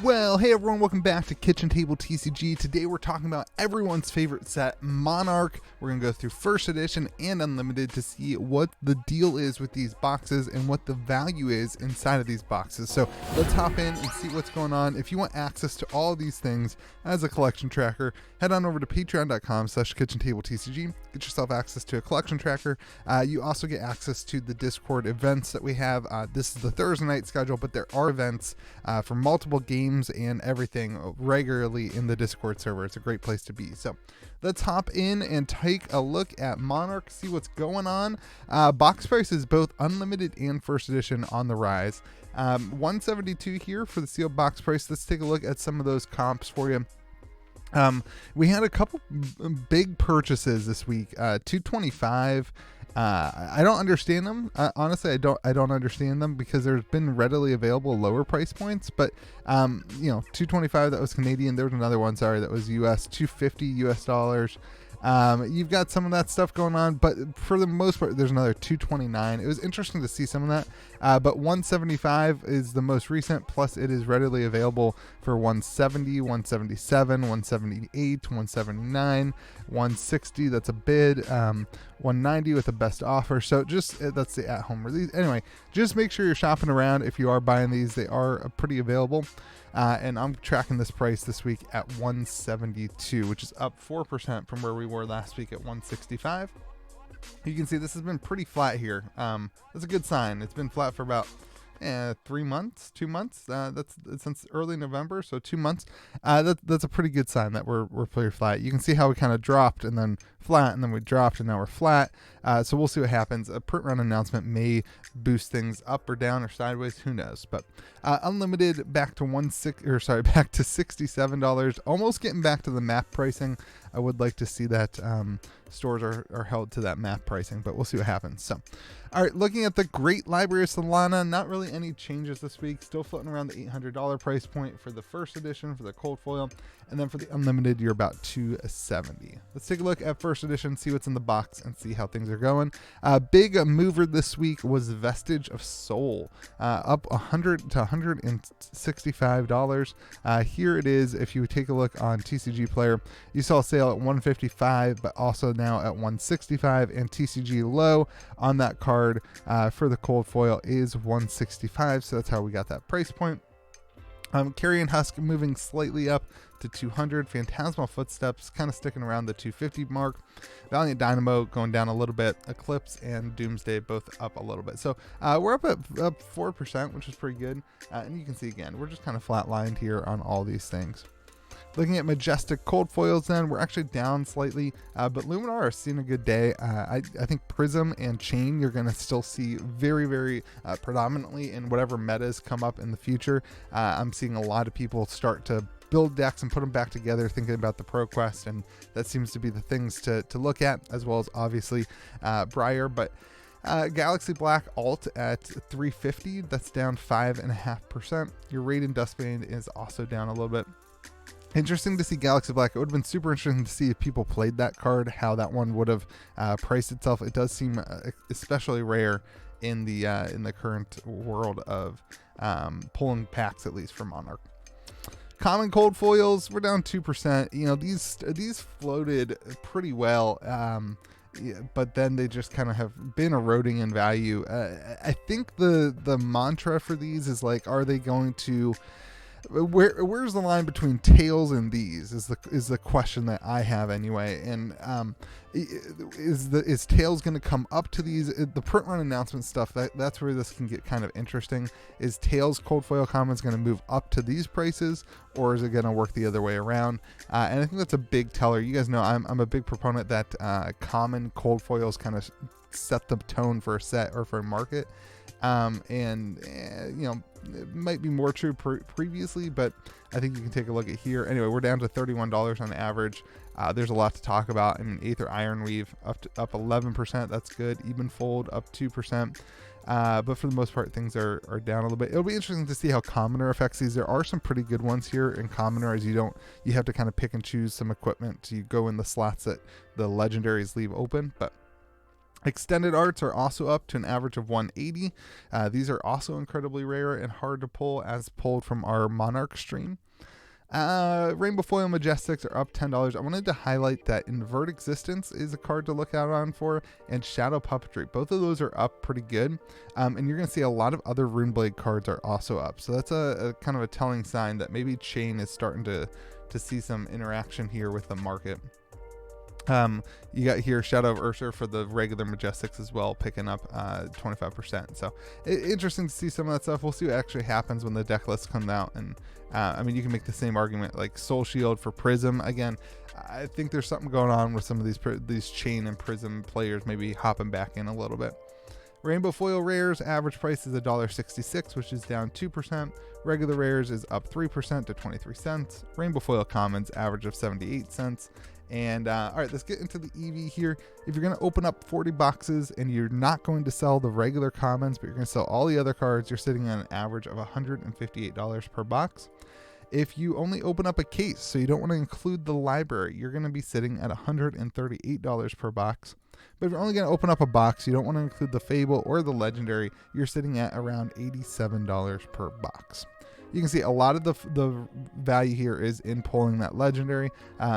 Well, hey everyone, welcome back to Kitchen Table TCG. Today we're talking about everyone's favorite set, Monarch. We're going to go through first edition and unlimited to see what the deal is with these boxes and what the value is inside of these boxes. So let's hop in and see what's going on. If you want access to all of these things as a collection tracker, head on over to patreon.com/KitchenTableTCG. Get yourself access to a collection tracker. You also get access to the Discord events that we have. This is the Thursday night schedule, but there are events for multiple games and everything regularly in the Discord server. It's a great place to be. So let's hop in and take a look at Monarch, see what's going on. Box price is both unlimited and first edition on the rise. 172 here for the sealed box price. Let's take a look at some of those comps for you. We had a couple big purchases this week. 225. I don't understand them. Honestly, I don't understand them because there's been readily available lower price points. But 225, that was Canadian. There was another one, sorry, that was US. 250 US dollars. You've got some of that stuff going on, but for the most part, there's another 229. It was interesting to see some of that, but 175 is the most recent, plus it is readily available for 170, 177, 178, 179, 160. That's a bid. 190 with the best offer. So just that's the at-home release. Anyway, just make sure you're shopping around. If you are buying these, they are pretty available. And I'm tracking this price this week at 172, which is up 4% from where we were last week at 165. You can see this has been pretty flat here. That's a good sign. It's been flat for about 3 months, 2 months. That's since early November, so 2 months. That's a pretty good sign that we're pretty flat. You can see how we kind of dropped and then flat, and then we dropped and now we're flat. So we'll see what happens. A print run announcement may boost things up or down or sideways. Who knows? But unlimited back to back to $67. Almost getting back to the map pricing. I would like to see that stores are held to that map pricing, but we'll see what happens. So, all right, looking at the great library of Solana, not really any changes this week. Still floating around the $800 price point for the first edition for the cold foil, and then for the unlimited, you're about $270. Let's take a look at first edition, see what's in the box, and see how things are going. Big mover this week was Vestige of Soul, up $100 to $165. Here it is. If you take a look on TCG Player, you saw a sale at 155, but also now at 165, and TCG low on that card for the cold foil is 165. So that's how we got that price point. Carrion Husk moving slightly up to 200. Phantasmal Footsteps kind of sticking around the 250 mark. Valiant Dynamo going down a little bit. Eclipse and Doomsday both up a little bit. So we're up 4%, which is pretty good. And you can see again, we're just kind of flatlined here on all these things. Looking at Majestic cold foils, then we're actually down slightly, but Luminar has seen a good day. I think Prism and Chain you're going to still see very, very predominantly in whatever metas come up in the future. I'm seeing a lot of people start to build decks and put them back together, thinking about the ProQuest, and that seems to be the things to look at, as well as obviously Briar. But Galaxy Black Alt at 350, that's down 5.5%. Your Raiden Dustbane is also down a little bit. Interesting to see Galaxy Black. It would have been super interesting to see if people played that card, how that one would have priced itself. It does seem especially rare in the current world of pulling packs, at least for Monarch. Common cold foils, we're down 2%. These floated pretty well, but then they just kind of have been eroding in value. I think the mantra for these is like, are they going to... Where's the line between tails and these is the question that I have anyway. And is tails going to come up to these? The print run announcement stuff, that's where this can get kind of interesting. Is tails cold foil commons going to move up to these prices, or is it going to work the other way around? And I think that's a big teller. You guys know I'm a big proponent that common cold foils kind of set the tone for a set or for a market. It might be more true previously, but I think you can take a look at here. Anyway, we're down to $31 on average. There's a lot to talk about. I mean, Aether Ironweave up 11%. That's good. Even Fold up 2%. But for the most part, things are down a little bit. It'll be interesting to see how Commoner affects these. There are some pretty good ones here in Commoner, as you have to kind of pick and choose some equipment to go in the slots that the Legendaries leave open. But Extended arts are also up to an average of 180. These are also incredibly rare and hard to pull, as pulled from our Monarch stream. Rainbow Foil Majestics are up $10. I wanted to highlight that Invert Existence is a card to look out on for, and Shadow Puppetry. Both of those are up pretty good. And you're going to see a lot of other Runeblade cards are also up. So that's a kind of a telling sign that maybe Chain is starting to see some interaction here with the market. You got here Shadow of Ursa for the regular Majestics as well, picking up 25%. So interesting to see some of that stuff. We'll see what actually happens when the deck lists come out. And I mean, you can make the same argument like Soul Shield for Prism. Again, I think there's something going on with some of these Chain and Prism players maybe hopping back in a little bit. Rainbow Foil Rares, average price is $1.66, which is down 2%. Regular Rares is up 3% to 23 cents. Rainbow Foil Commons, average of 78 cents. And all right, let's get into the EV here. If you're going to open up 40 boxes and you're not going to sell the regular commons, but you're going to sell all the other cards, you're sitting on an average of $158 per box. If you only open up a case, so you don't want to include the library, you're going to be sitting at $138 per box. But if you're only going to open up a box, you don't want to include the Fable or the Legendary, you're sitting at around $87 per box. You can see a lot of the value here is in pulling that Legendary.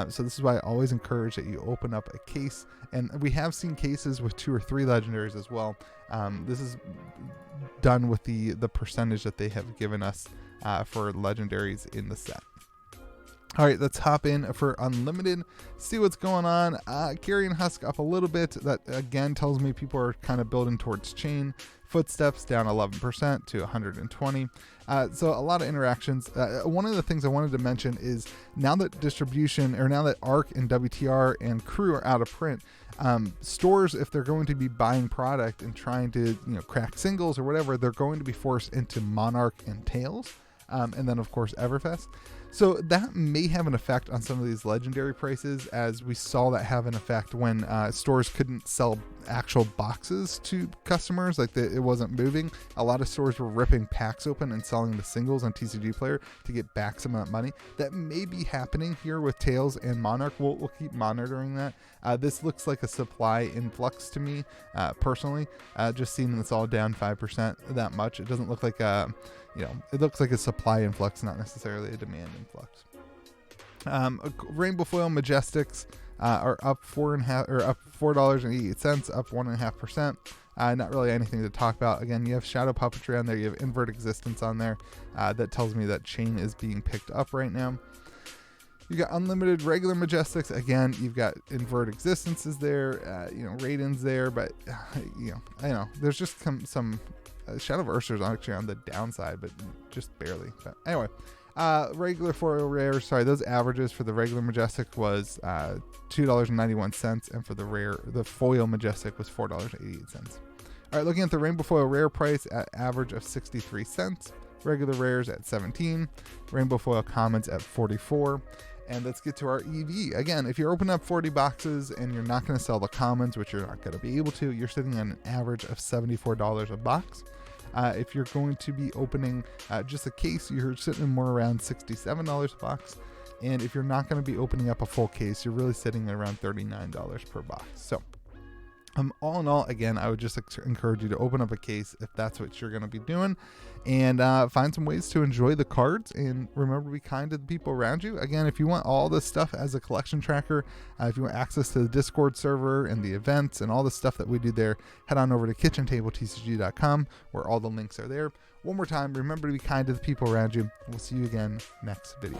So this is why I always encourage that you open up a case. And we have seen cases with 2 or 3 Legendaries as well. This is done with the percentage that they have given us for Legendaries in the set. All right, let's hop in for Unlimited, see what's going on. Carrion Husk up a little bit. That again tells me people are kind of building towards Chain. Footsteps down 11% to 120. So a lot of interactions. One of the things I wanted to mention is now that distribution, or now that ARC and WTR and Crew are out of print, stores, if they're going to be buying product and trying to crack singles or whatever, they're going to be forced into Monarch and Tails. And then of course Everfest. So that may have an effect on some of these Legendary prices, as we saw that have an effect when stores couldn't sell actual boxes to customers, like it wasn't moving. A lot of stores were ripping packs open and selling the singles on TCG Player to get back some of that money. That may be happening here with Tails and Monarch. We'll keep monitoring that. This looks like a supply influx to me, personally. Just seeing this all down 5% that much. It doesn't look like it looks like a supply influx, not necessarily a demand influx. Rainbow Foil Majestics are up $4.88, up 1.5%. Not really anything to talk about. Again, you have Shadow Puppetry on there. You have Invert Existence on there. That tells me that Chain is being picked up right now. You got unlimited regular Majestics. Again, you've got Invert Existences there. Raiden's there, but I know there's just some. Shadow of Ursa is actually on the downside, but just barely. But anyway, regular foil rares. Sorry, those averages for the regular Majestic was $2.91, and for the foil Majestic was $4.88. All right, looking at the Rainbow Foil rare price at average of 63 cents. Regular rares at 17. Rainbow Foil commons at 44. And let's get to our EV. Again, if you're opening up 40 boxes and you're not going to sell the commons, which you're not going to be able to, you're sitting on an average of $74 a box. If you're going to be opening just a case, you're sitting more around $67 a box. And if you're not going to be opening up a full case, you're really sitting at around $39 per box. So all in all, again, I would just encourage you to open up a case if that's what you're going to be doing, and find some ways to enjoy the cards, and remember to be kind to the people around you. Again, if you want all this stuff as a collection tracker, if you want access to the Discord server and the events and all the stuff that we do there, head on over to KitchenTableTCG.com, where all the links are there. One more time, remember to be kind to the people around you. We'll see you again next video.